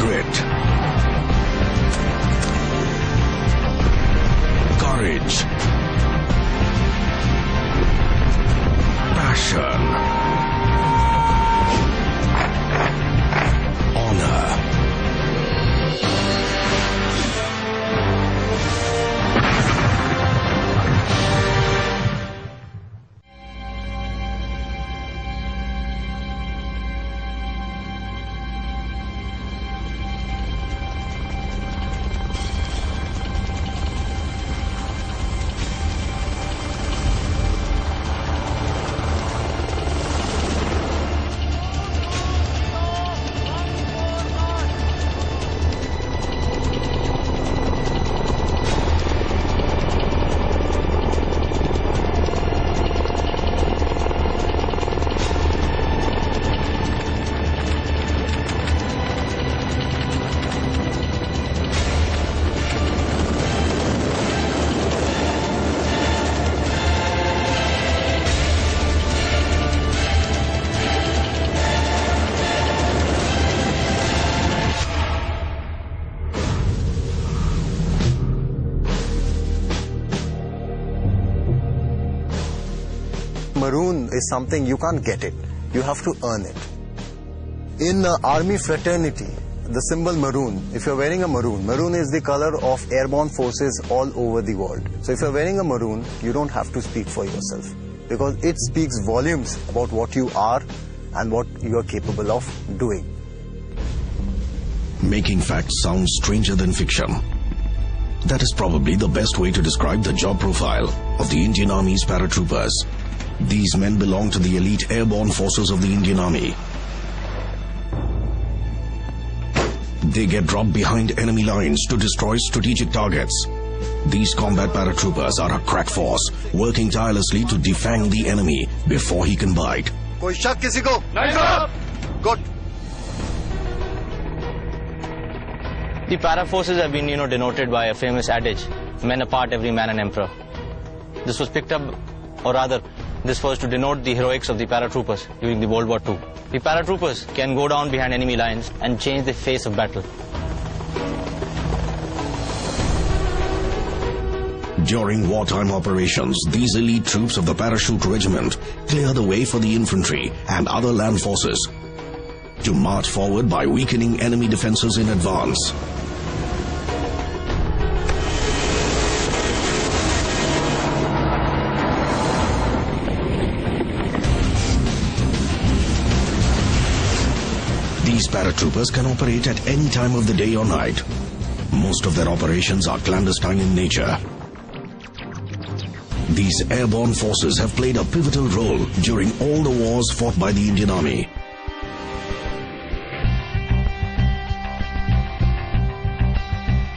Grit, courage, passion, honor. Maroon is something you can't get it. You have to earn it. In army fraternity, the symbol maroon, if you're wearing a maroon, maroon is the color of airborne forces all over the world. So if you're wearing a maroon, you don't have to speak for yourself, because it speaks volumes about what you are and what you are capable of doing. Making facts sound stranger than fiction. That is probably the best way to describe the job profile of the Indian Army's paratroopers. These men belong to the elite airborne forces of the Indian Army. They get dropped behind enemy lines to destroy strategic targets. These combat paratroopers are a crack force, working tirelessly to defang the enemy before he can bite. Koi shak kisi ko? Nahi sir. Good. The para forces have been, denoted by a famous adage, men apart, every man an emperor. This was picked up, or rather, this was to denote the heroics of the paratroopers during the World War II. The paratroopers can go down behind enemy lines and change the face of battle. During wartime operations, these elite troops of the Parachute Regiment clear the way for the infantry and other land forces to march forward by weakening enemy defenses in advance. These paratroopers can operate at any time of the day or night. Most of their operations are clandestine in nature. These airborne forces have played a pivotal role during all the wars fought by the Indian Army.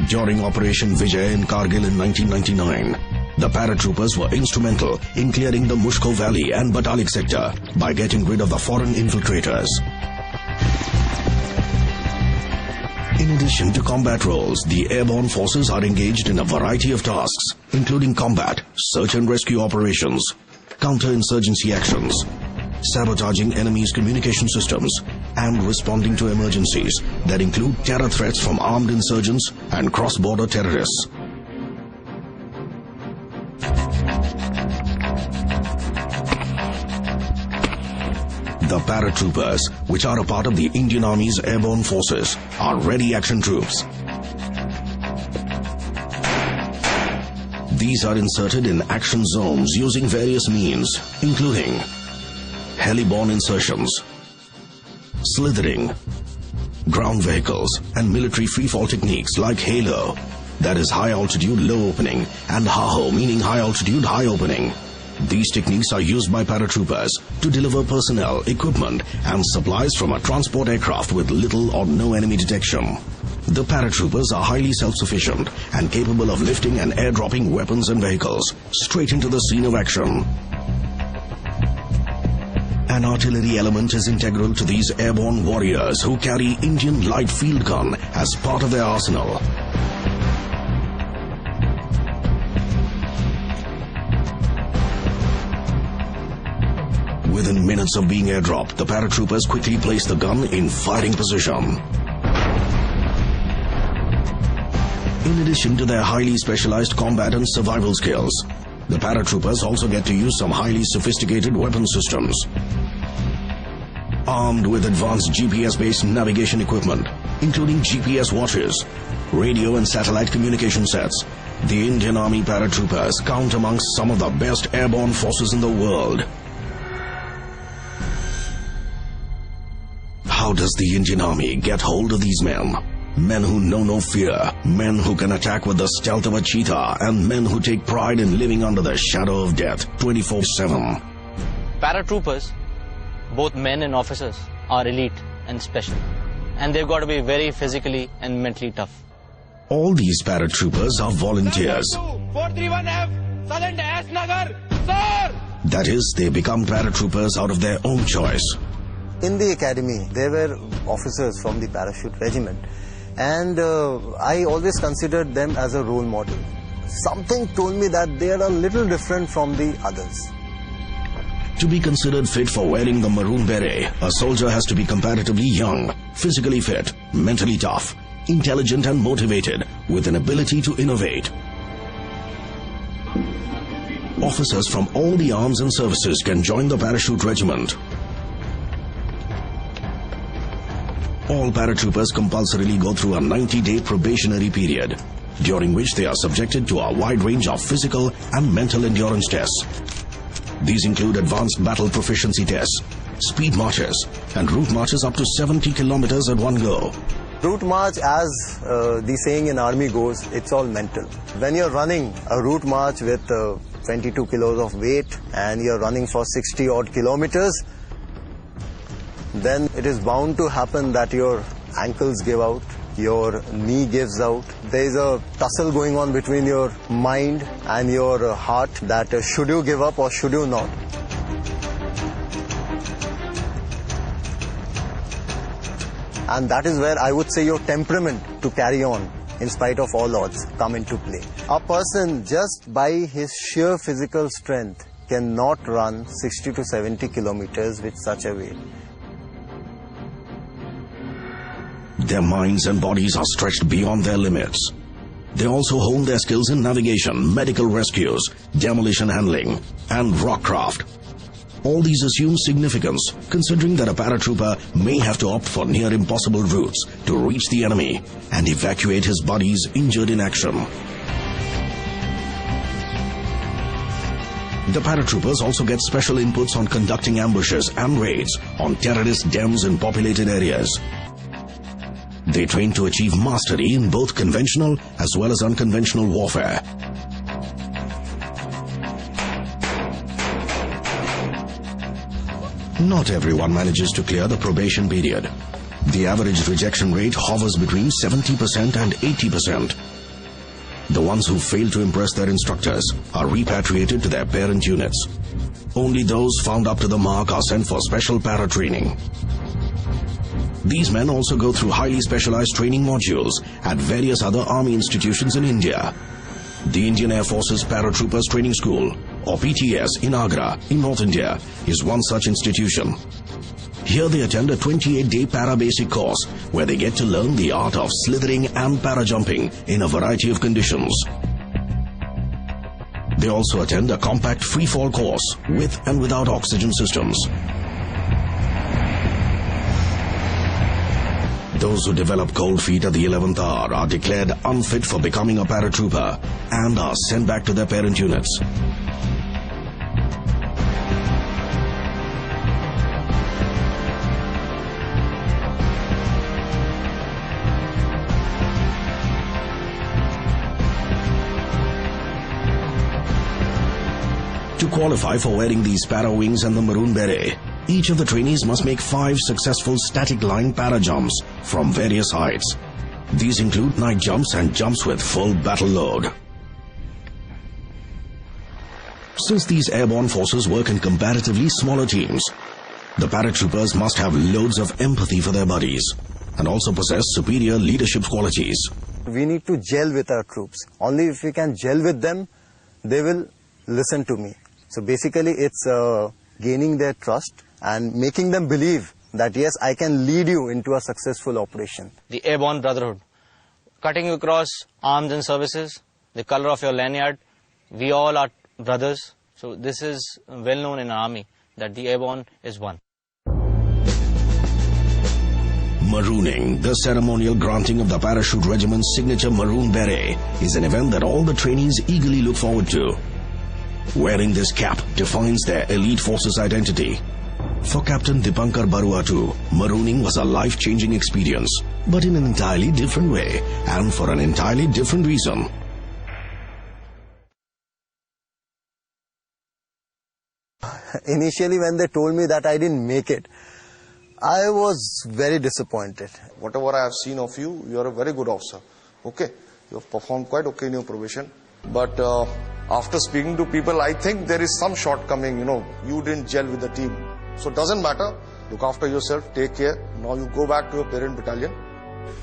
During Operation Vijay in Kargil in 1999, the paratroopers were instrumental in clearing the Mushko Valley and Batalik sector by getting rid of the foreign infiltrators. In addition to combat roles, the airborne forces are engaged in a variety of tasks, including combat, search and rescue operations, counter-insurgency actions, sabotaging enemy's communication systems, and responding to emergencies that include terror threats from armed insurgents and cross-border terrorists. The paratroopers, which are a part of the Indian Army's airborne forces, are ready action troops. These are inserted in action zones using various means, including heli-borne insertions, slithering, ground vehicles, and military freefall techniques like HALO, that is high altitude low opening, and HAHO, meaning high altitude high opening. These techniques are used by paratroopers to deliver personnel, equipment, and supplies from a transport aircraft with little or no enemy detection. The paratroopers are highly self-sufficient and capable of lifting and airdropping weapons and vehicles straight into the scene of action. An artillery element is integral to these airborne warriors who carry Indian light field gun as part of their arsenal. Within minutes of being airdropped, the paratroopers quickly place the gun in firing position. In addition to their highly specialized combat and survival skills, the paratroopers also get to use some highly sophisticated weapon systems. Armed with advanced GPS-based navigation equipment, including GPS watches, radio and satellite communication sets, the Indian Army paratroopers count amongst some of the best airborne forces in the world. How does the Indian Army get hold of these men? Men who know no fear, men who can attack with the stealth of a cheetah, and men who take pride in living under the shadow of death 24/7. Paratroopers, both men and officers, are elite and special. And they've got to be very physically and mentally tough. All these paratroopers are volunteers. 431F, Southern Dash Nagar, sir! That is, they become paratroopers out of their own choice. In the academy, there were officers from the parachute regiment, and I always considered them as a role model. Something told me that they are a little different from the others. To be considered fit for wearing the maroon beret, a soldier has to be comparatively young, physically fit, mentally tough, intelligent and motivated, with an ability to innovate. Officers from all the arms and services can join the parachute regiment. All paratroopers compulsorily go through a 90-day probationary period, during which they are subjected to a wide range of physical and mental endurance tests. These include advanced battle proficiency tests, speed marches, and route marches up to 70 kilometers at one go. Route march, as the saying in army goes, it's all mental. When you're running a route march with 22 kilos of weight and you're running for 60 odd kilometers, then it is bound to happen that your ankles give out, your knee gives out. There is a tussle going on between your mind and your heart, that should you give up or should you not. And that is where I would say your temperament to carry on in spite of all odds come into play. A person just by his sheer physical strength cannot run 60 to 70 kilometers with such a weight. Their minds and bodies are stretched beyond their limits. They also hone their skills in navigation, medical rescues, demolition handling, and rockcraft. All these assume significance, considering that a paratrooper may have to opt for near impossible routes to reach the enemy and evacuate his buddies injured in action. The paratroopers also get special inputs on conducting ambushes and raids on terrorist dens in populated areas. They train to achieve mastery in both conventional as well as unconventional warfare. Not everyone manages to clear the probation period. The average rejection rate hovers between 70% and 80%. The ones who fail to impress their instructors are repatriated to their parent units. Only those found up to the mark are sent for special para-training. These men also go through highly specialized training modules at various other army institutions in India. The Indian Air Force's Paratroopers Training School, or PTS, in Agra, in North India, is one such institution. Here they attend a 28-day para-basic course where they get to learn the art of slithering and para-jumping in a variety of conditions. They also attend a compact free-fall course with and without oxygen systems. Those who develop cold feet at the 11th hour are declared unfit for becoming a paratrooper and are sent back to their parent units. To qualify for wearing these para wings and the maroon beret, each of the trainees must make 5 successful static line para jumps from various heights. These include night jumps and jumps with full battle load. Since these airborne forces work in comparatively smaller teams, the paratroopers must have loads of empathy for their buddies and also possess superior leadership qualities. We need to gel with our troops. Only if we can gel with them, they will listen to me. So basically it's gaining their trust and making them believe that yes, I can lead you into a successful operation. The airborne brotherhood cutting across arms and services, the color of your lanyard, we all are brothers. So this is well known in our army that the airborne is one. Marooning, the ceremonial granting of the parachute regiment's signature maroon beret, is an event that all the trainees eagerly look forward to. Wearing this cap defines their elite force's identity. For Captain Dipankar Barua too, marooning was a life-changing experience, but in an entirely different way and for an entirely different reason. Initially, when they told me that I didn't make it, I was very disappointed. Whatever I have seen of you, you are a very good officer. Okay, you have performed quite okay in your probation. But after speaking to people, I think there is some shortcoming, you didn't gel with the team. So it doesn't matter. Look after yourself, take care. Now you go back to your parent battalion.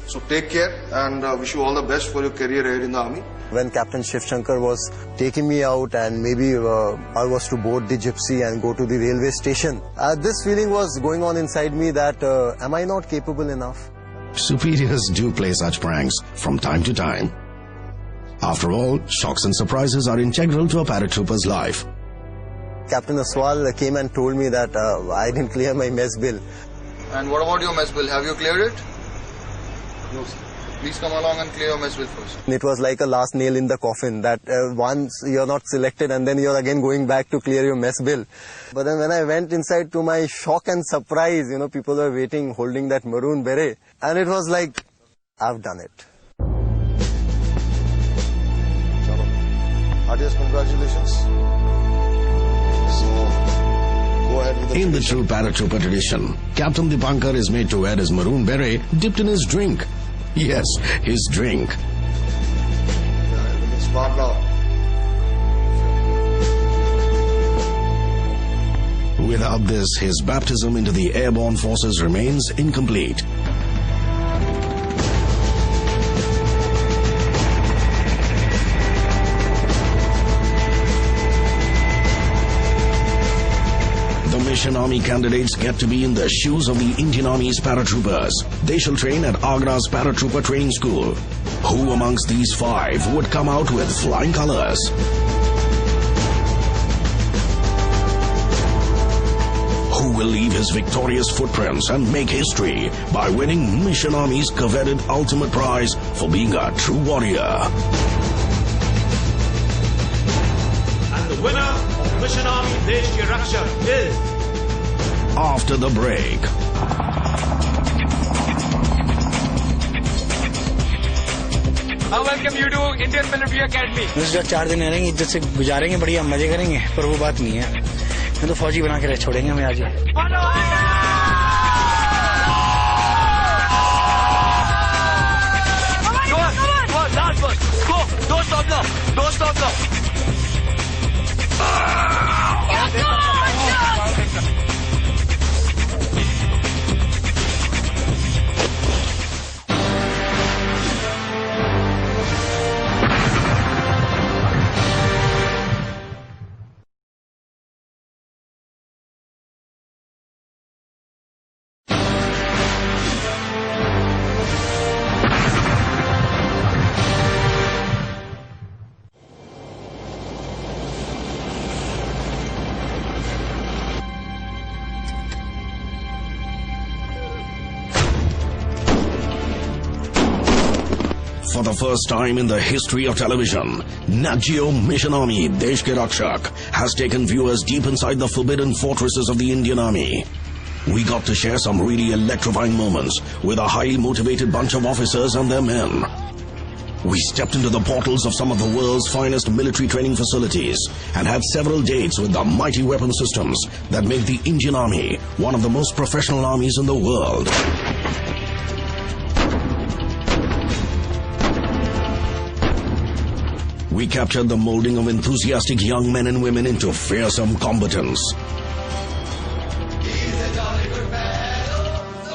So take care and wish you all the best for your career ahead in the army. When Captain Shiv Shankar was taking me out and maybe I was to board the gypsy and go to the railway station, this feeling was going on inside me that am I not capable enough? Superiors do play such pranks from time to time. After all, shocks and surprises are integral to a paratrooper's life. Captain Aswal came and told me that I didn't clear my mess bill. And what about your mess bill? Have you cleared it? No, sir. Please come along and clear your mess bill first. It was like a last nail in the coffin that once you're not selected and then you're again going back to clear your mess bill. But then when I went inside, to my shock and surprise, people were waiting holding that maroon beret. And it was like, I've done it. Chalo. Adios, congratulations. So, go ahead with the In the true paratrooper tradition, Captain Dipankar is made to wear his maroon beret dipped in his drink. Yes, his drink. Everything's smart now. Without this, his baptism into the airborne forces remains incomplete. Mission Army candidates get to be in the shoes of the Indian Army's paratroopers. They shall train at Agra's Paratrooper Training School. Who amongst these 5 would come out with flying colors? Who will leave his victorious footprints and make history by winning Mission Army's coveted ultimate prize for being a true warrior? And the winner of Mission Army Desh Ki Rakshak is... After the break. I welcome you to Indian Military Academy. जो 4 दिन रहेंगे इज्जत से गुजारेंगे, बढ़िया मजे करेंगे, पर वो बात नहीं है. मैं तो फौजी बना के छोड़ेंगे हमें आज. Don't stop now. Don't stop now. For the first time in the history of television, Nat Geo Mission Army Desh Ke Rakshak has taken viewers deep inside the forbidden fortresses of the Indian Army. We got to share some really electrifying moments with a highly motivated bunch of officers and their men. We stepped into the portals of some of the world's finest military training facilities and had several dates with the mighty weapon systems that make the Indian Army one of the most professional armies in the world. We captured the molding of enthusiastic young men and women into fearsome combatants.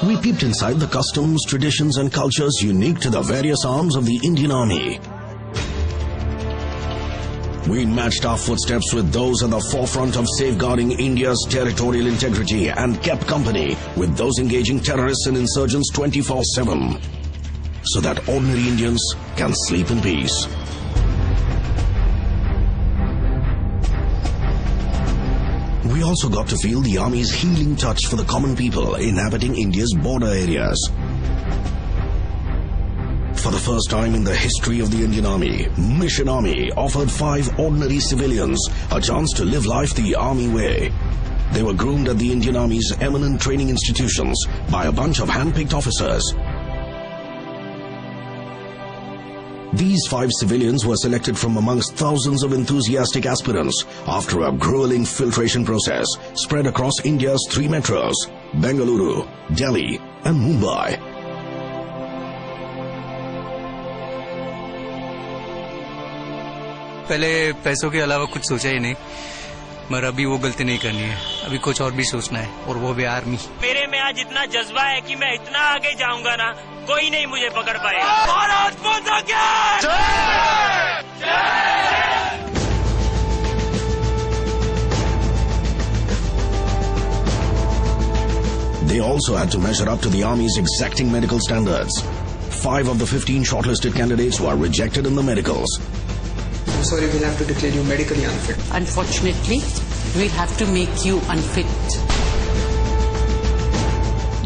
We peeped inside the customs, traditions and cultures unique to the various arms of the Indian Army. We matched our footsteps with those at the forefront of safeguarding India's territorial integrity and kept company with those engaging terrorists and insurgents 24/7. so that ordinary Indians can sleep in peace. We also got to feel the Army's healing touch for the common people inhabiting India's border areas. For the first time in the history of the Indian Army, Mission Army offered 5 ordinary civilians a chance to live life the Army way. They were groomed at the Indian Army's eminent training institutions by a bunch of hand-picked officers. These 5 civilians were selected from amongst thousands of enthusiastic aspirants after a grueling filtration process spread across India's 3 metros, Bengaluru, Delhi and Mumbai. पहले पैसों के अलावा कुछ सोचा ही नहीं, मगर अभी वो गलती नहीं करनी है, अभी कुछ और भी सोचना है, और वो भी आर्मी। मेरे में आज इतना जज्बा है कि मैं इतना आगे जाऊंगा ना, कोई नहीं मुझे पकड़ पाएगा। भारत माता की जय! They also had to measure up to the Army's exacting medical standards. 5 of the 15 shortlisted candidates were rejected in the medicals. I'm sorry, we'll have to declare you medically unfit. Unfortunately, we'll have to make you unfit.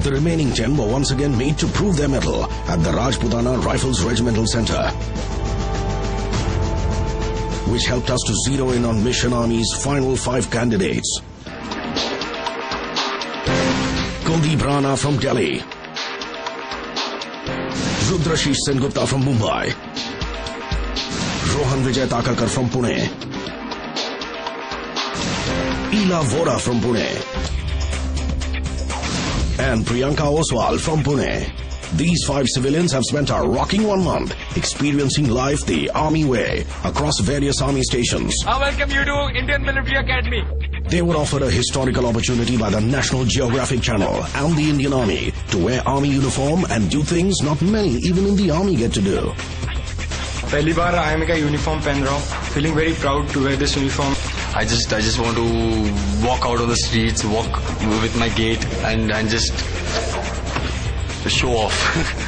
The remaining 10 were once again made to prove their mettle at the Rajputana Rifles Regimental Centre, which helped us to zero in on Mission Army's final 5 candidates. Kuldeep Rana from Delhi, Rudrashish Sengupta from Mumbai, Rohan Vijay Takakar from Pune, Ila Vora from Pune, and Priyanka Oswal from Pune. These 5 civilians have spent a rocking 1 month experiencing life the Army way across various Army stations. I welcome you to Indian Military Academy. They were offered a historical opportunity by the National Geographic Channel and the Indian Army to wear Army uniform and do things not many even in the Army get to do. पहली बार army का uniform पहन रहा हूँ, feeling very proud to wear this uniform. I just want to walk out on the streets, walk with my gait, and just show off.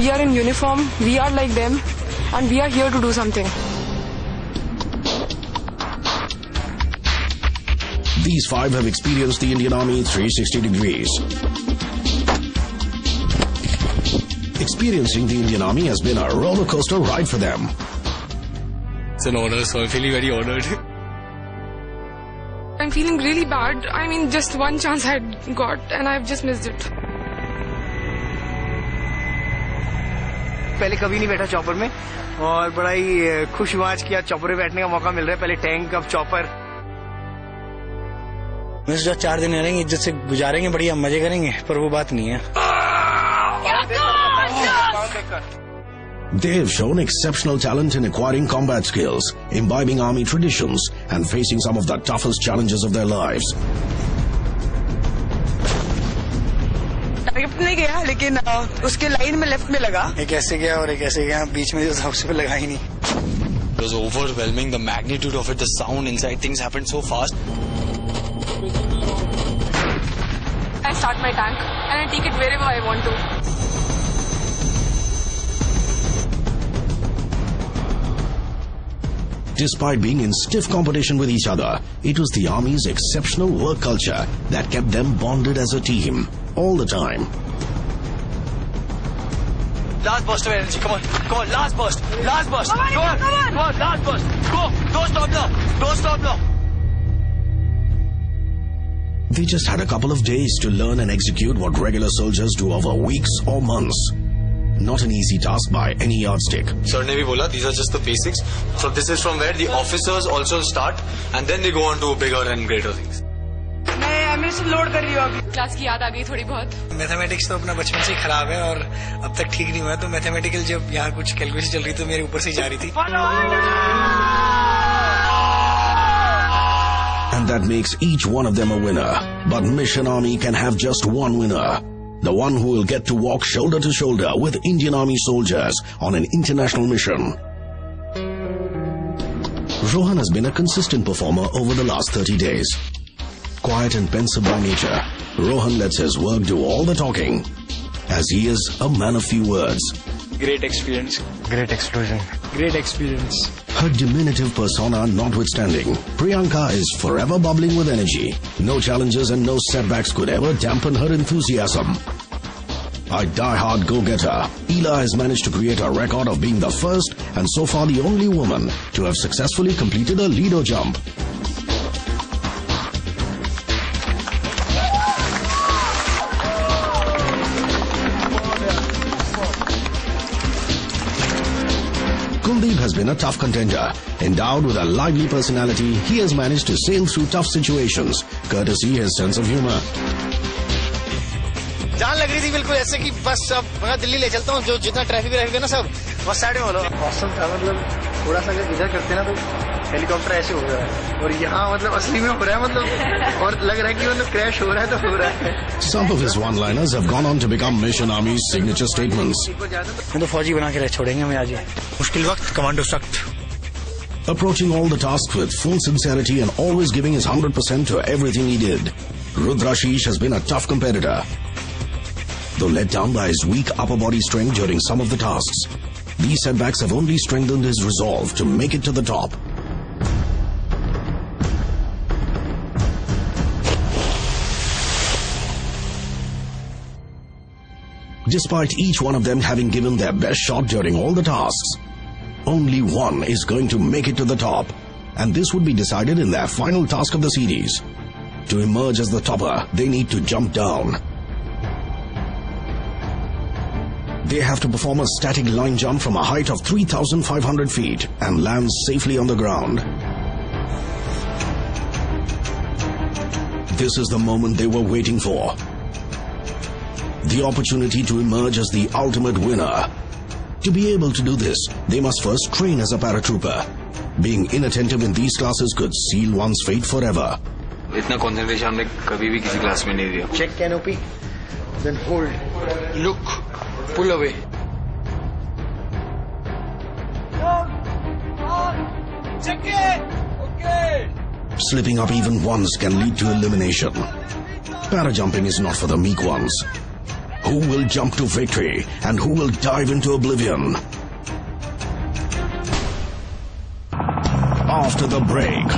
We are in uniform, we are like them, and we are here to do something. These 5 have experienced the Indian Army 360 degrees. Experiencing the Indian Army has been a roller coaster ride for them. It's an honor, so I'm feeling very honored. I'm feeling really bad. I mean, just one chance I got and I've just missed it. पहले कभी नहीं बैठा chopper में और बड़ा ही खुश हुआ आज कि आज चॉपर में बैठने का मौका मिल रहा है। पहले टैंक, अब चॉपर। मैं सोचा 4 दिन रहेंगे, इज्जत से गुजारेंगे, बढ़िया मजे करेंगे, पर वो बात नहीं है। They have shown exceptional talent in acquiring combat skills, imbibing Army traditions, and facing some of the toughest challenges of their lives. Target नहीं गया, लेकिन उसके लाइन में लेफ्ट में लगा। एक ऐसे गया और एक ऐसे गया, बीच में जो उसको लगा ही नहीं। It was overwhelming, the magnitude of it, the sound inside, things happened so fast. I start my tank and I take it wherever I want to. Despite being in stiff competition with each other, it was the Army's exceptional work culture that kept them bonded as a team all the time. Last burst of energy, come on, last burst, go on, last burst, go, don't stop now. They just had a couple of days to learn and execute what regular soldiers do over weeks or months. Not an easy task by any yardstick. Sir ne bhi bola, these are just the basics. So this is from where the officers also start, and then they go on to bigger and greater things. मैं ammunition load कर रही हूँ अभी। Class की याद आ गई थोड़ी बहुत। मैथमेटिक्स तो अपना बचपन से ही खराब है और अब तक ठीक नहीं हुआ, तो मैथमेटिकल जब यहाँ कुछ कैलकुलेशन चल रही तो मेरे ऊपर से ही जा रही थी। And that makes each one of them a winner. But Mission Army can have just one winner. The one who will get to walk shoulder to shoulder with Indian Army soldiers on an international mission. Rohan has been a consistent performer over the last 30 days. Quiet and pensive by nature, Rohan lets his work do all the talking, as he is a man of few words. Great experience. Great explosion. Great experience. Her diminutive persona notwithstanding, Priyanka is forever bubbling with energy. No challenges and no setbacks could ever dampen her enthusiasm. A die-hard go-getter, Ela has managed to create a record of being the first and so far the only woman to have successfully completed a Lido jump. Kuldeep has been a tough contender. Endowed with a lively personality, he has managed to sail through tough situations, courtesy his sense of humor. जान लग रही थी बिल्कुल ऐसे कि बस अब मैं दिल्ली ले चलता हूँ जो जितना ट्रैफिक है ना सब बस साइड में बोलो मौसम था मतलब थोड़ा सा अगर इधर करते ना तो हेलीकॉप्टर ऐसे हो रहा है और यहाँ मतलब असली में हो रहा है मतलब और लग रहा है कि मतलब क्रैश हो रहा है तो हो रहा है. Some of his one-liners have gone on to become Mission Army's signature statements. मैं तो फौजी बना के छोड़ेंगे हमें आज मुश्किल वक्त कमांडो सख्त. Approaching all the tasks with full sincerity and always giving his 100% to everything he did, Rudrashish has been a tough competitor. Though let down by his weak upper body strength during some of the tasks, these setbacks have only strengthened his resolve to make it to the top. Despite each one of them having given their best shot during all the tasks, only one is going to make it to the top, and this would be decided in their final task of the series. To emerge as the topper, they need to jump down. They have to perform a static line jump from a height of 3,500 feet and land safely on the ground. This is the moment they were waiting for. The opportunity to emerge as the ultimate winner. To be able to do this, they must first train as a paratrooper. Being inattentive in these classes could seal one's fate forever. इतना concentration हमने कभी भी किसी class में नहीं दिया. Check canopy, then hold, look, pull away. Check it. Okay. Slipping up even once can lead to elimination. Parajumping is not for the meek ones. Who will jump to victory and who will dive into oblivion? After the break.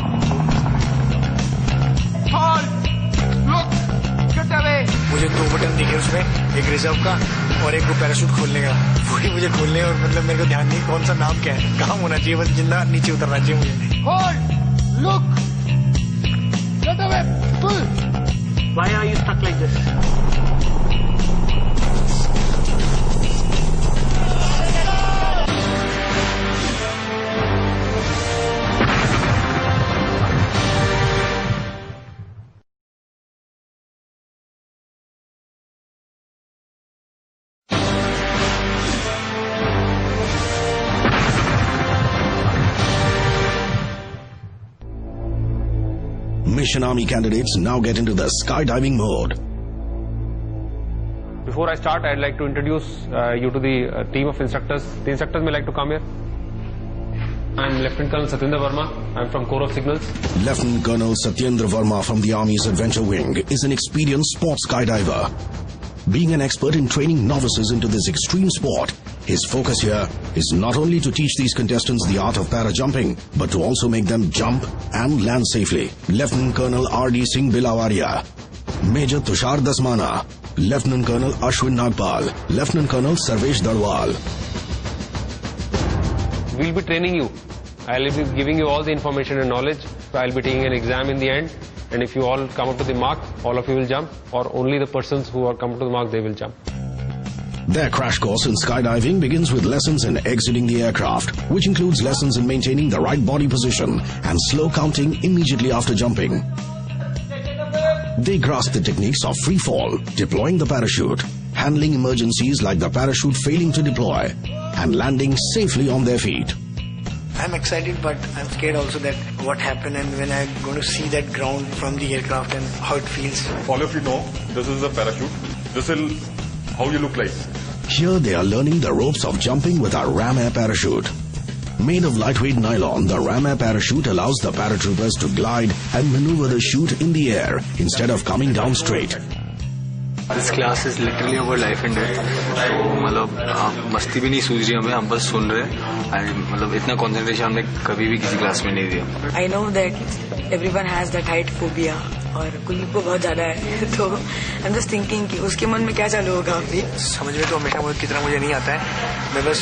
Hold. Look. Get away. मुझे 2 button दिखे उसमें, एक reserve का और एक को parachute खोलने का. वही मुझे खोलने और मतलब मेरे को ध्यान नहीं कौन सा नाम क्या है, कहाँ होना चाहिए, बस जिंदा नीचे उतरना चाहिए मुझे. Hold. Look. Get away. Pull. Why are you stuck like this? Mission Army candidates now get into the skydiving mode. Before I start, I'd like to introduce you to the team of instructors. The instructors may like to come here. I'm Lieutenant Colonel Satyendra Verma. I'm from Corps of Signals. Lieutenant Colonel Satyendra Verma from the Army's Adventure Wing is an experienced sports skydiver. Being an expert in training novices into this extreme sport, his focus here is not only to teach these contestants the art of parajumping, but to also make them jump and land safely. Lieutenant Colonel R.D. Singh Bilawaria, Major Tushar Dasmana, Lieutenant Colonel Ashwin Nagpal, Lieutenant Colonel Sarvesh Dalwal. We'll be training you. I'll be giving you all the information and knowledge. I'll be taking an exam in the end. And if you all come up to the mark, all of you will jump, or only the persons who are come up to the mark, they will jump. Their crash course in skydiving begins with lessons in exiting the aircraft, which includes lessons in maintaining the right body position and slow counting immediately after jumping. They grasp the techniques of free fall, deploying the parachute, handling emergencies like the parachute failing to deploy, and landing safely on their feet. I'm excited, but I'm scared also that what happened and when I'm going to see that ground from the aircraft and how it feels. All of you know, this is a parachute. This will how you look like. Here they are learning the ropes of jumping with a Ram Air parachute. Made of lightweight nylon, the Ram Air parachute allows the paratroopers to glide and maneuver the chute in the air instead of coming down straight. This class is literally about life and death. तो मतलब मस्ती भी नहीं सूझ रही हमें, हम बस सुन रहे हैं. मतलब इतना कंसंट्रेशन हमने कभी भी किसी क्लास में नहीं दिया. I know that everyone has that height phobia और कुलीप को बहुत ज्यादा है, तो I'm just thinking कि उसके मन में क्या चालू होगा अभी. समझ में तो हमेशा की तरह मुझे नहीं आता है. मैं बस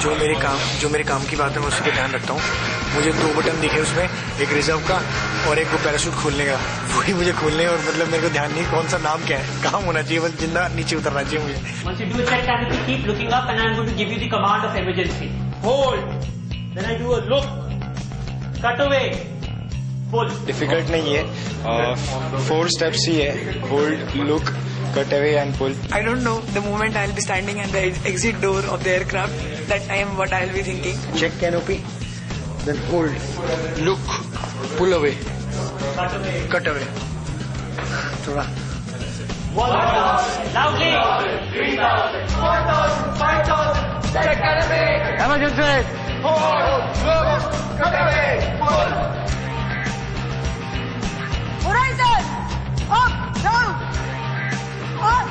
जो मेरे काम की बात है मैं उसी पे ध्यान रखता हूँ. मुझे 2 बटन दिखे उसमें, एक रिजर्व का और एक वो पैराशूट खोलने का, वही मुझे खोलने और मतलब मेरे को ध्यान नहीं कौन सा नाम क्या है, काम होना चाहिए, बस जिंदा नीचे उतरना चाहिए मुझे. Once you do a check, Kanapi, keep looking up and I'm going to give you the command of emergency. Hold. Then I do a look. Cut away. Pull. Difficult नहीं है. 4 steps ही है. Hold, look, cut away and pull. I don't know the moment I'll be standing at the exit door of the aircraft, that time what I'll be thinking. Check canopy, then hold, look, pull away, cut away. थोड़ा. 1,000. Loudly. 3,000, 4,000, 5,000. Check canopy. Emergency. Hold, look, cut away, pull. Horizon! Up! Down! Up!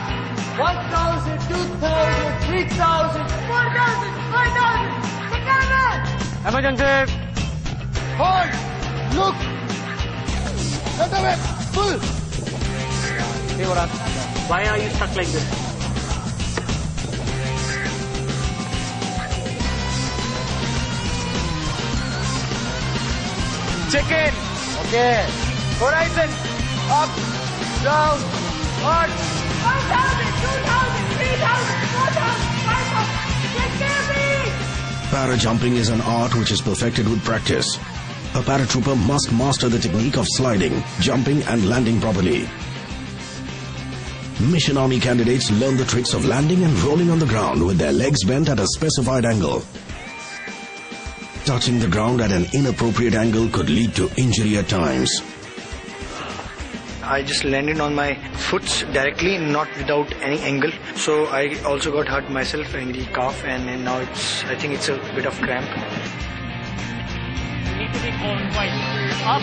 1,000, 2,000, 3,000, 4,000! 5,000! Check canopy! Emergency. hold, look, cut away, pull. Why are you stuck like this? Check in. Okay. Horizon. Up. Down. On. 1,000! 2,000! 3,000! 4,000! 5,000! Check canopy! Parajumping is an art which is perfected with practice. A paratrooper must master the technique of sliding, jumping and landing properly. Mission Army candidates learn the tricks of landing and rolling on the ground with their legs bent at a specified angle. Touching the ground at an inappropriate angle could lead to injury at times. I just landed on my foot directly, not without any angle. So I also got hurt myself in the calf, and now I think it's a bit of cramp. You need to be quiet. Up,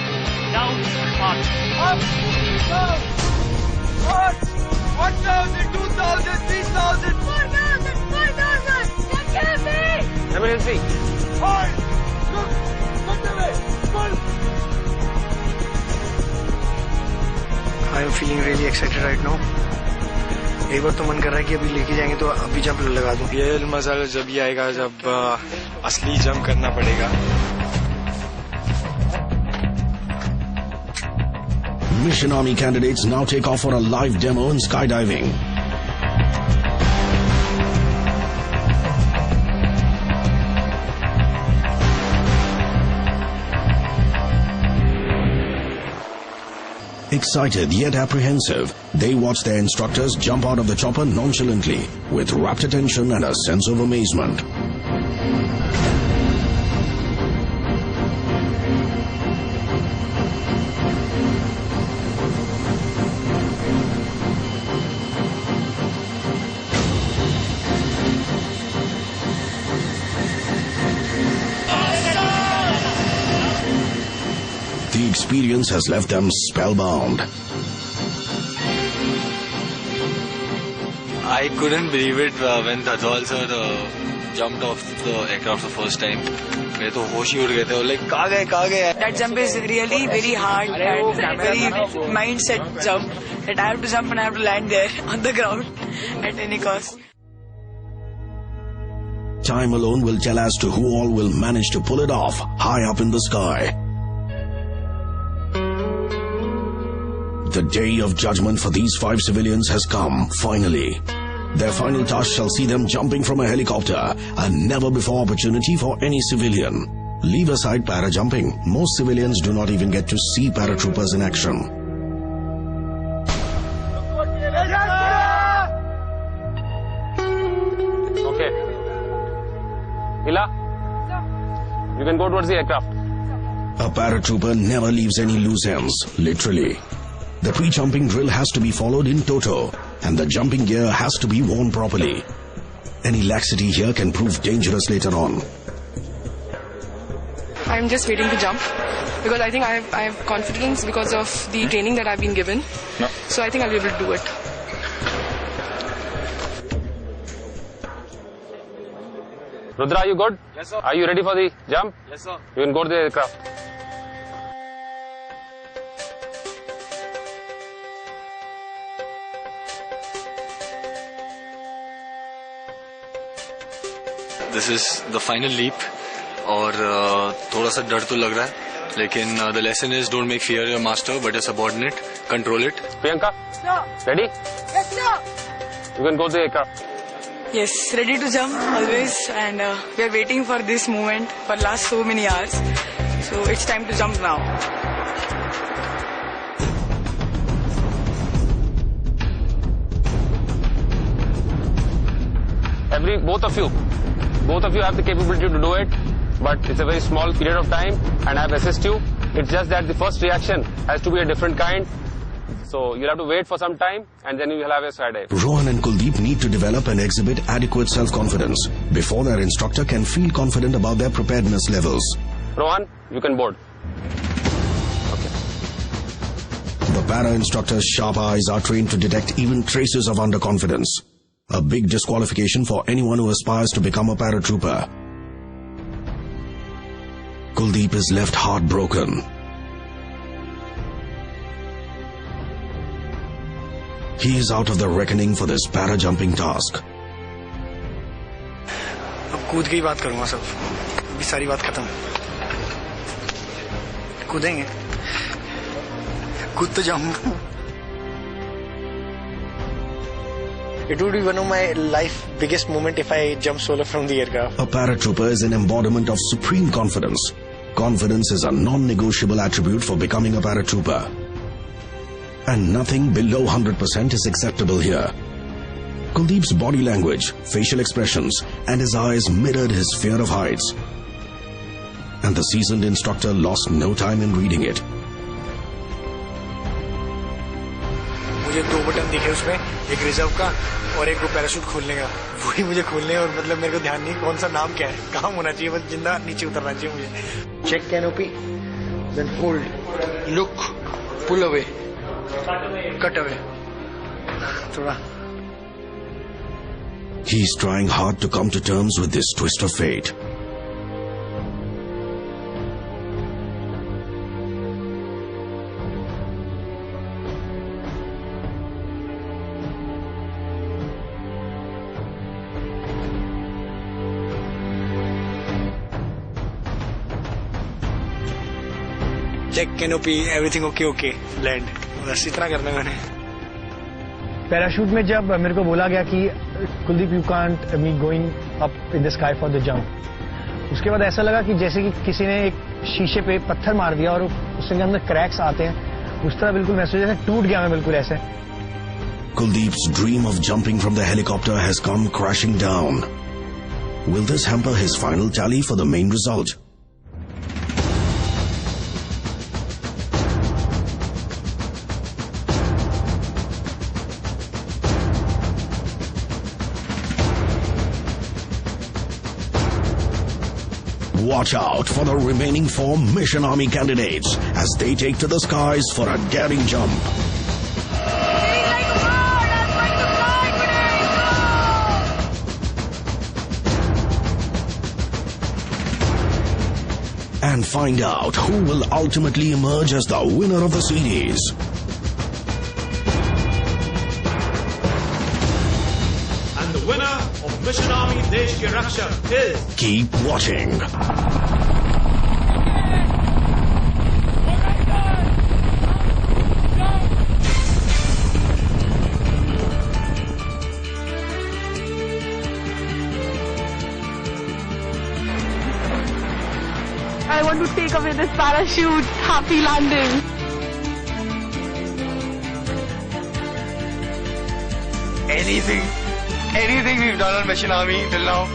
down, up. Up, down, on. 1,000, 2,000, 3,000. 4,000! 4,000! Check canopy! Emergency. Hold, look, cut away, pull. I am feeling really excited right now. एक बार तो मन कर रहा है कि अभी लेके जाएंगे तो अभी जंप लगा दूं. ये मजा जब ही आएगा जब असली जंप करना पड़ेगा. Mission Army candidates now take off for a live demo in skydiving. Excited yet apprehensive, they watch their instructors jump out of the chopper nonchalantly, with rapt attention and a sense of amazement. The experience has left them spellbound. I couldn't believe it when Tadwal sir jumped off the aircraft the first time. मेरे तो होश ही उड़ गए थे. Like कहाँ गए? That jump is really very hard and very mindset jump. That I have to jump and I have to land there on the ground at any cost. Time alone will tell as to who all will manage to pull it off high up in the sky. The day of judgment for these 5 civilians has come, finally. Their final task shall see them jumping from a helicopter, a never-before opportunity for any civilian. Leave aside parajumping. Most civilians do not even get to see paratroopers in action. Okay. Hila, you can go towards the aircraft. A paratrooper never leaves any loose ends, literally. The pre-jumping drill has to be followed in toto, and the jumping gear has to be worn properly. Any laxity here can prove dangerous later on. I'm just waiting to jump because I think I have confidence because of the training that I've been given. So I think I'll be able to do it. Rudra, are you good? Yes, sir. Are you ready for the jump? Yes, sir. You can go to the aircraft. This is the final leap और थोड़ा सा डर तो लग रहा है लेकिन the lesson is don't make fear your master but your subordinate. Control it. Priyanka? Sir. Ready? Yes, sir. You can go to the aircraft. Yes, ready to jump always, and we are waiting for this moment for last so many hours. So it's time to jump now. Both of you have the capability to do it, but it's a very small period of time, and I've assessed you. It's just that the first reaction has to be a different kind. So you'll have to wait for some time, and then you will have a skydive. Rohan and Kuldeep need to develop and exhibit adequate self-confidence before their instructor can feel confident about their preparedness levels. Rohan, you can board. The para-instructor's sharp eyes are trained to detect even traces of underconfidence. A big disqualification for anyone who aspires to become a paratrooper. Kuldeep is left heartbroken. He is out of the reckoning for this para-jumping task. अब कूद के ही बात करूंगा सब. अभी सारी बात खत्म. कूदेंगे. कूद तो जाऊंगा. It would be one of my life biggest moment if I jump solo from the aircraft. A paratrooper is an embodiment of supreme confidence. Confidence is a non-negotiable attribute for becoming a paratrooper. And nothing below 100% is acceptable here. Kuldeep's body language, facial expressions, and his eyes mirrored his fear of heights. And the seasoned instructor lost no time in reading it. मुझे 2 button दिखे उसमें, एक reserve का और एक वो parachute खोलने का. वही मुझे खोलने और मतलब मेरे को ध्यान नहीं कौन सा नाम क्या है, कहाँ होना चाहिए, बस जिंदा नीचे उतरना चाहिए मुझे. Check canopy, then hold, look, pull away, cut away. थोड़ा. He's trying hard to come to terms with this twist of fate. Check canopy, everything okay, land. बस इतना करना है मैंने. पैराशूट में जब मेरे को बोला गया कि Kuldeep you can't me going up in the sky for the jump, उसके बाद ऐसा लगा कि जैसे कि किसी ने एक शीशे पे पत्थर मार दिया और उसके अंदर क्रैक्स आते हैं, उस तरह बिल्कुल महसूस जैसे टूट गया मैं बिल्कुल ऐसे. Kuldeep's dream of jumping from the helicopter has come crashing down. Will this hamper his final tally for the main result? Watch out for the remaining 4 Mission Army candidates as they take to the skies for a daring jump. And find out who will ultimately emerge as the winner of the series. And the winner of Mission Army Desh Ki Raksha is... Keep watching. I want to take away this parachute. Happy landing. Anything we've done on Mission Army till now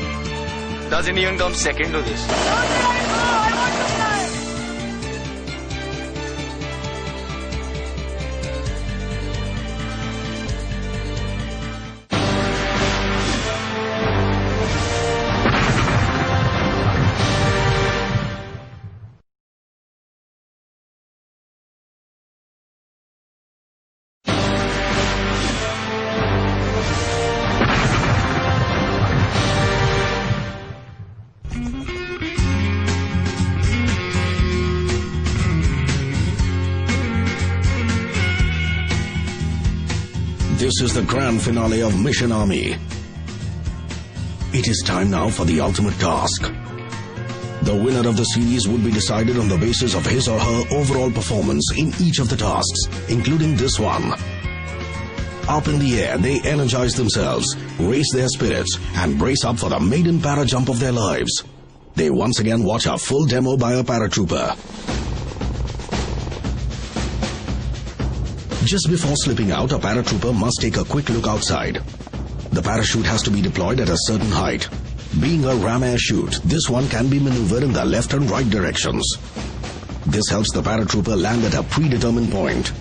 doesn't even come second to this. This is the grand finale of Mission Army. It is time now for the ultimate task. The winner of the series would be decided on the basis of his or her overall performance in each of the tasks, including this one. Up in the air, they energize themselves, raise their spirits, and brace up for the maiden para jump of their lives. They once again watch a full demo by a paratrooper. Just before slipping out, a paratrooper must take a quick look outside. The parachute has to be deployed at a certain height. Being a ram air chute, this one can be maneuvered in the left and right directions. This helps the paratrooper land at a predetermined point.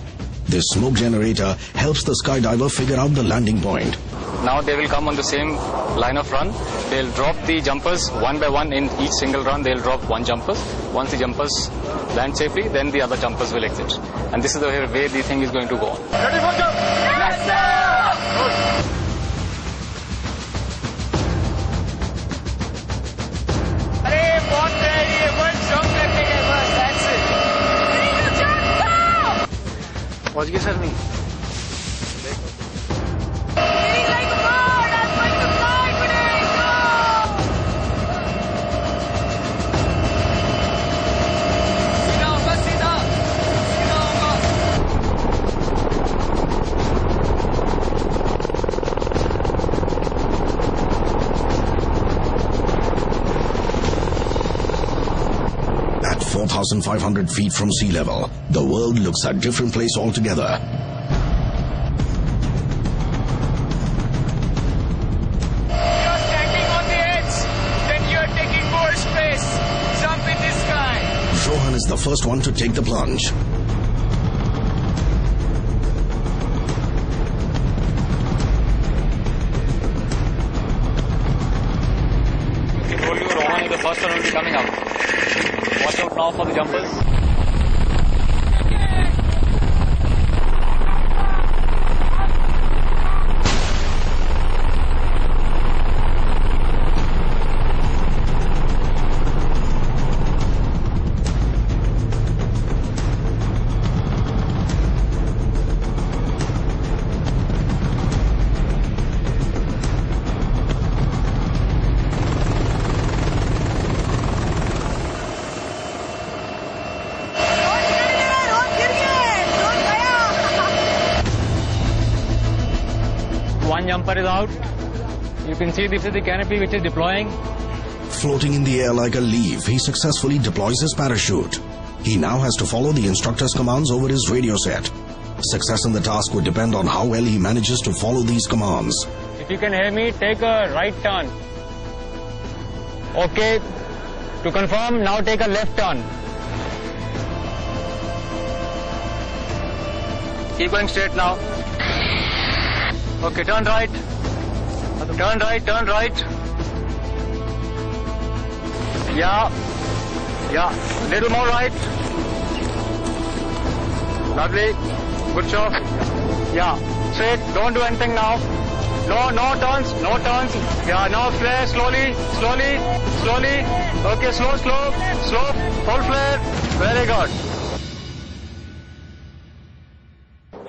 This smoke generator helps the skydiver figure out the landing point. Now they will come on the same line of run. They'll drop the jumpers one by one in each single run. They'll drop one jumpers. Once the jumpers land safely, then the other jumpers will exit. And this is the way the thing is going to go on. Ready for jump? Yes, sir! अरे बहुत है ये बस jump करने के बस that's it. पहुंच गए सर नहीं At 4,500 feet from sea level, the world looks a different place altogether. You're standing on the edge, then you're taking more space. Jump in the sky. Rohan is the first one to take the plunge. I told you Rohan is the first one who will be coming up. Watch out now for the jumpers. One jumper is out. You can see this is the canopy which is deploying. Floating in the air like a leaf, he successfully deploys his parachute. He now has to follow the instructor's commands over his radio set. Success in the task would depend on how well he manages to follow these commands. If you can hear me, take a right turn. Okay. To confirm, now take a left turn. Keep going straight now. Okay, turn right. Turn right, turn right. Yeah. Yeah. Little more right. Lovely. Good job. Yeah. Straight. Don't do anything now. No turns. No turns. Yeah, now flare slowly. Slowly. Slowly. Okay, slow. Slow. Full flare. Very good.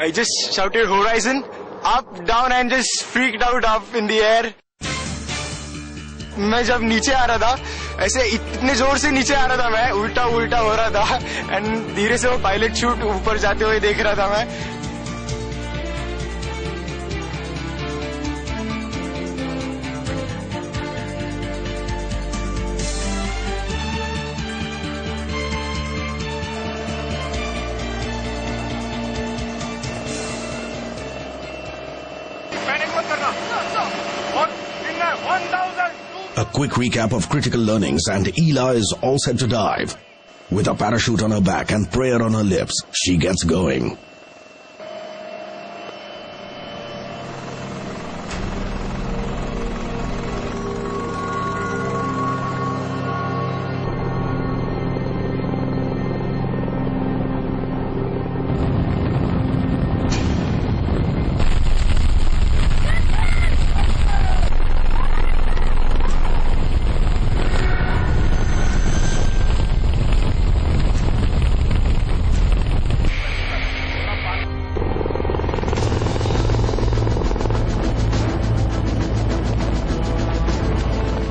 I just shouted horizon, up, down and just freaked out up in the air. मैं जब नीचे आ रहा था ऐसे इतने जोर से नीचे आ रहा था मैं उल्टा हो रहा था एंड धीरे से वो पायलट शूट ऊपर जाते हुए देख रहा था मैं A quick recap of critical learnings and Ela is all set to dive. With a parachute on her back and prayer on her lips, she gets going.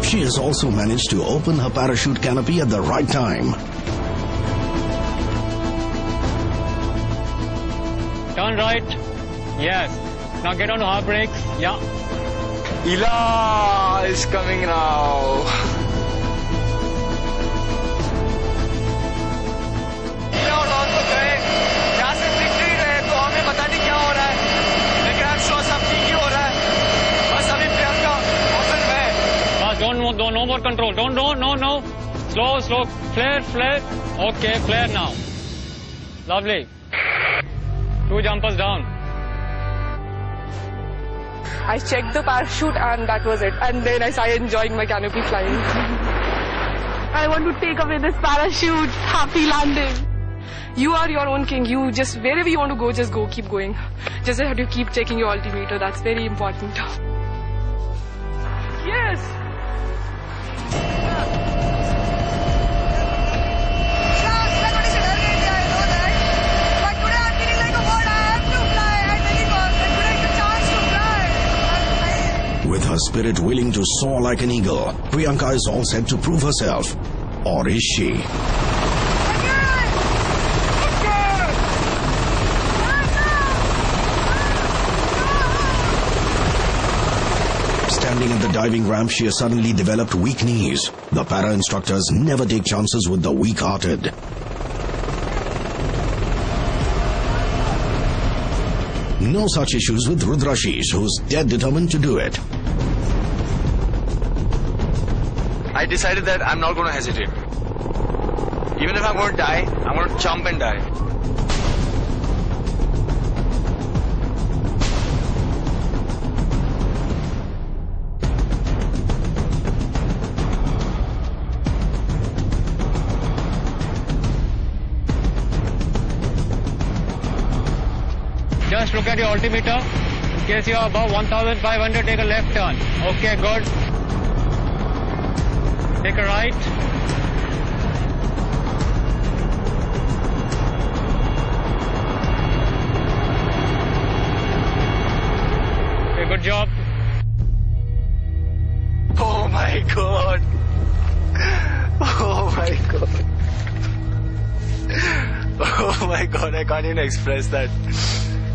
She has also managed to open her parachute canopy at the right time. Turn right. Yes. Now get on hard brakes. Yeah. Ila is coming now. No more control. No. Slow. Flare. Okay, flare now. Lovely. 2 jumpers down. I checked the parachute and that was it. And then I started enjoying my canopy flying. I want to take away this parachute. Happy landing. You are your own king. You just, wherever you want to go, just go. Keep going. Just have to keep checking your altimeter. That's very important. Yes. With her spirit willing to soar like an eagle, Priyanka is all set to prove herself. Or is she? Standing at the diving ramp, she has suddenly developed weak knees. The para instructors never take chances with the weak-hearted. No such issues with Rudrashish, who's dead determined to do it. I decided that I'm not going to hesitate. Even if I'm going to die, I'm going to jump and die. Just look at your altimeter. In case you are above 1,500, take a left turn. Okay, good. Take a right. Okay, good job. Oh my God. Oh my God. Oh my God, I can't even express that.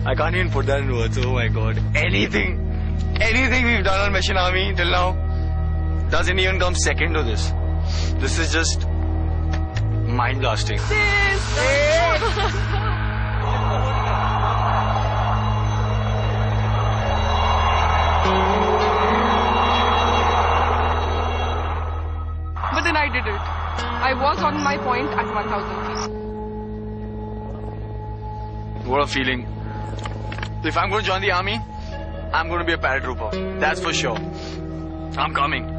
I can't even put that in words. Oh my God. Anything we've done on Mission Army till now doesn't even come second to this. This is just mind-blasting. But then I did it. I was on my point at 1,000 feet. What a feeling. If I'm going to join the army, I'm going to be a paratrooper. That's for sure. I'm coming.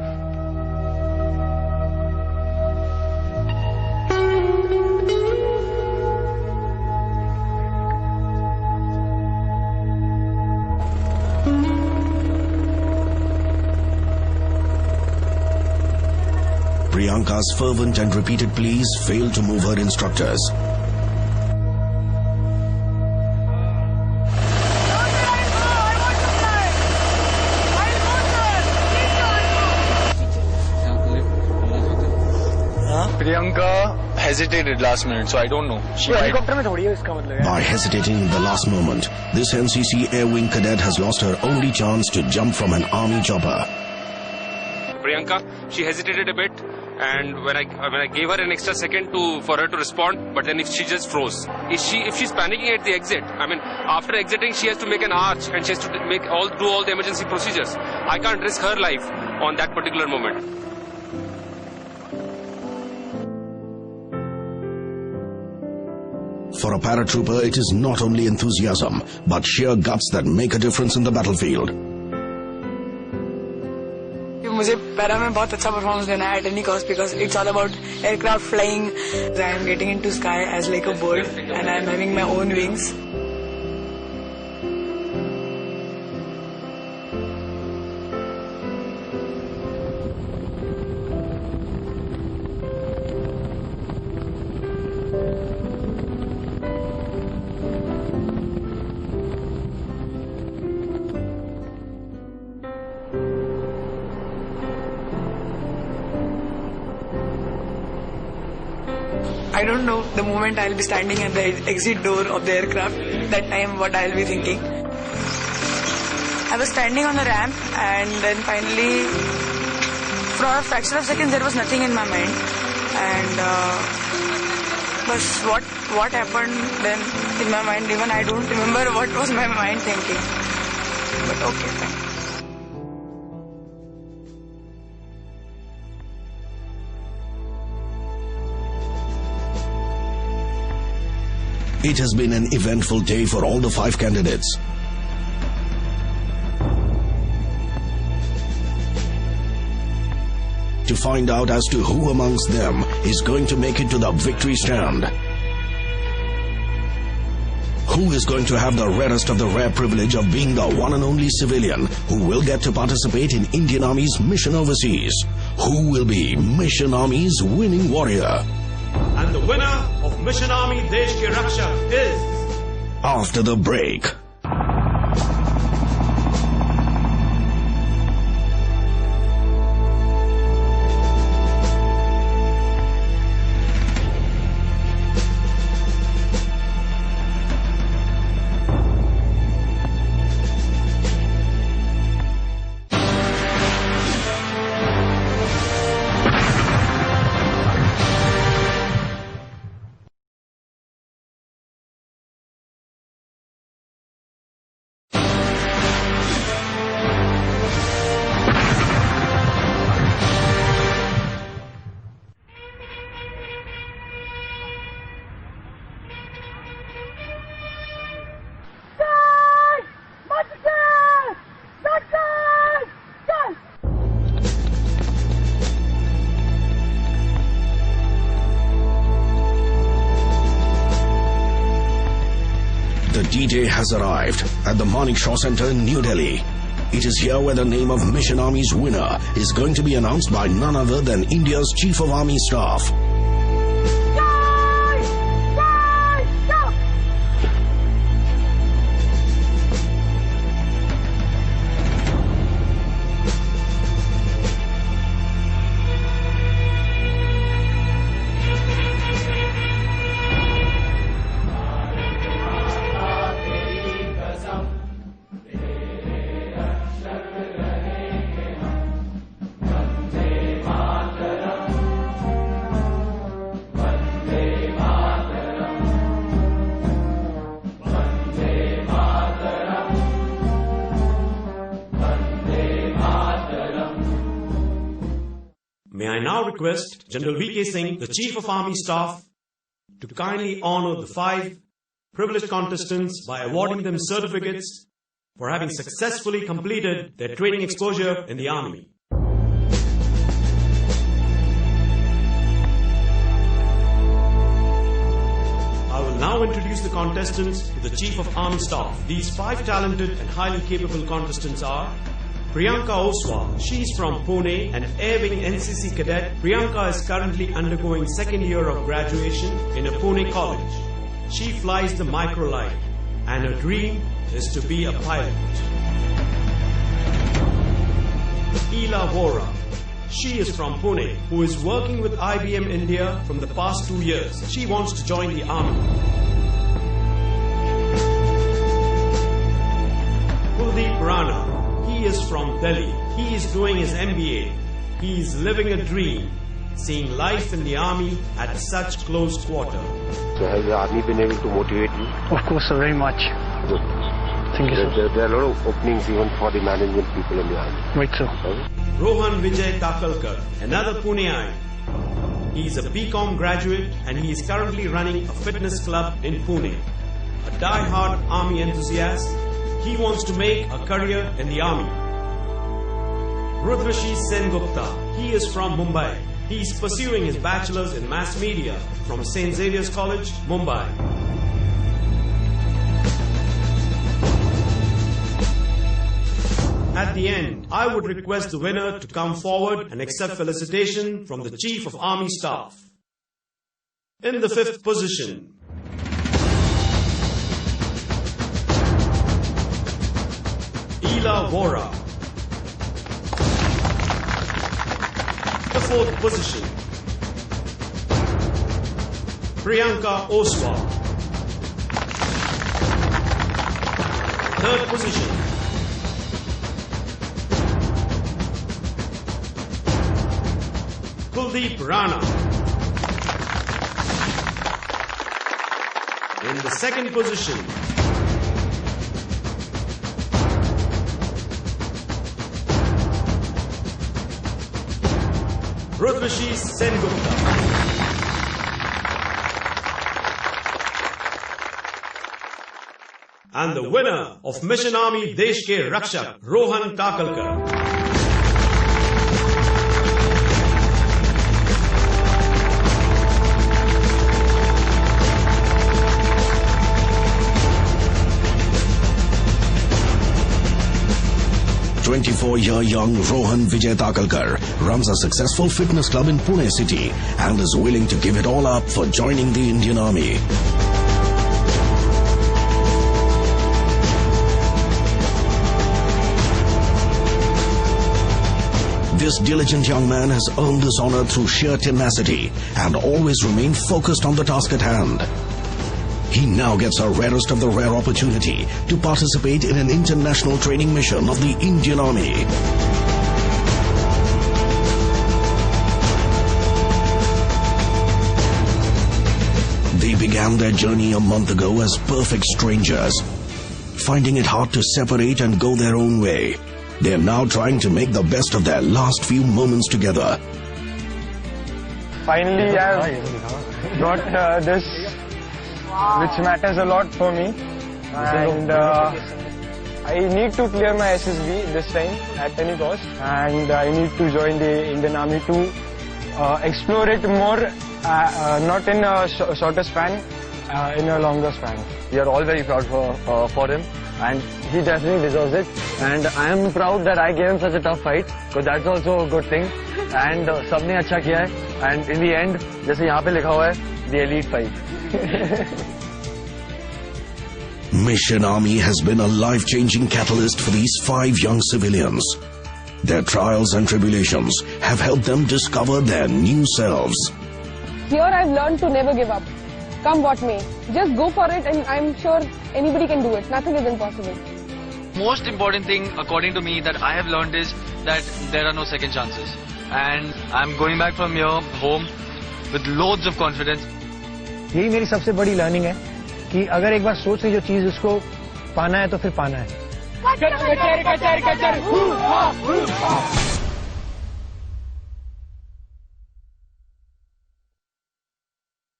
Priyanka's fervent and repeated pleas failed to move her instructors. Priyanka hesitated last minute, so I don't know. By hesitating in the last moment, this NCC Air Wing cadet has lost her only chance to jump from an army chopper. Priyanka, she hesitated a bit, and when I gave her an extra second for her to respond, but then if she just froze. If she's panicking at the exit, I mean, after exiting, she has to make an arch and she has to do all the emergency procedures. I can't risk her life on that particular moment. For a paratrooper, it is not only enthusiasm, but sheer guts that make a difference in the battlefield. मुझे para में बहुत अच्छा performance देना है at any cost because it's all about aircraft flying. I am getting into sky as like a bird and I am having my own wings. I don't know the moment I'll be standing at the exit door of the aircraft, that time what I'll be thinking. I was standing on the ramp and then finally, for a fraction of seconds, there was nothing in my mind. And but what happened then in my mind, even I don't remember what was my mind thinking. But okay, fine. It has been an eventful day for all the 5 candidates. To find out as to who amongst them is going to make it to the victory stand. Who is going to have the rarest of the rare privilege of being the one and only civilian who will get to participate in Indian Army's mission overseas? Who will be Mission Army's winning warrior? And the winner of Mission Army Desh Ki Raksha is... After the break. The D-Day has arrived at the Manekshaw Center in New Delhi. It is here where the name of Mission Army's winner is going to be announced by none other than India's Chief of Army Staff. May I now request General V.K. Singh, the Chief of Army Staff, to kindly honor the 5 privileged contestants by awarding them certificates for having successfully completed their training exposure in the Army. I will now introduce the contestants to the Chief of Army Staff. These 5 talented and highly capable contestants are Priyanka Oswal. She is from Pune, an Air Wing NCC cadet. Priyanka is currently undergoing 2nd year of graduation in a Pune college. She flies the microlight and her dream is to be a pilot. Ila Vora. She is from Pune, who is working with IBM India from the past 2 years. She wants to join the army. Kuldeep Rana. He is from Delhi. He is doing his MBA. He is living a dream, seeing life in the army at such close quarter. So has the army been able to motivate you? Of course, sir, very much. Good. Thank you, sir. There are a lot of openings even for the management people in the army. Right, sir. Rohan Vijay Takalkar, another Puneite. He is a BCom graduate and he is currently running a fitness club in Pune. A die-hard army enthusiast, he wants to make a career in the army. Rudrashi Sengupta, he is from Mumbai. He is pursuing his bachelor's in mass media from St. Xavier's College, Mumbai. At the end, I would request the winner to come forward and accept felicitation from the Chief of Army Staff. In the 5th position, Ila Vora. The 4th position, Priyanka Oswal. Third position, Kuldeep Rana. In the second position, Rudvashi Sengupta. And the winner of Mission Army Desh Ke Rakshak, Rohan Takalkar. Young Rohan Vijay Takalkar runs a successful fitness club in Pune city and is willing to give it all up for joining the Indian Army. This diligent young man has earned this honor through sheer tenacity and always remained focused on the task at hand. He now gets a rarest of the rare opportunity to participate in an international training mission of the Indian Army. They began their journey a month ago as perfect strangers, finding it hard to separate and go their own way. They are now trying to make the best of their last few moments together. Finally, I've got this, which matters a lot for me, and I need to clear my SSB this time at any cost, and I need to join the Indian Army to explore it more, not in a shorter span, in a longer span. We are all very proud for him, and he definitely deserves it, and I am proud that I gave him such a tough fight, because that's also a good thing, and सबने अच्छा किया है, and in the end, जैसे यहाँ पे लिखा हुआ है, the elite fight. Mission Army has been a life-changing catalyst for these 5 young civilians. Their trials and tribulations have helped them discover their new selves. Here I've learned to never give up. Come what may. Just go for it, and I'm sure anybody can do it. Nothing is impossible. Most important thing, according to me, that I have learned is that there are no second chances. And I'm going back from here home with loads of confidence. यही मेरी सबसे बड़ी learning है कि अगर एक बार सोच ली जो चीज उसको पाना है तो फिर पाना है.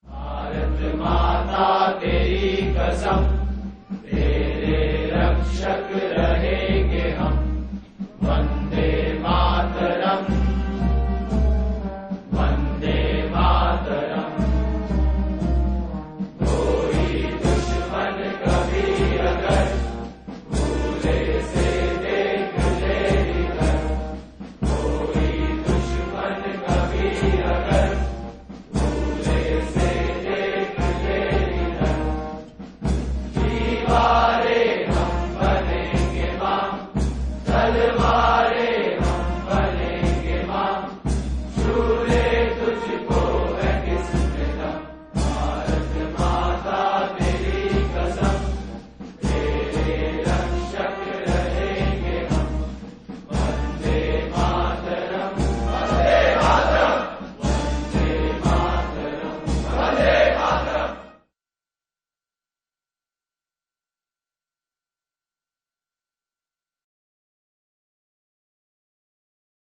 भारत माता तेरी कसम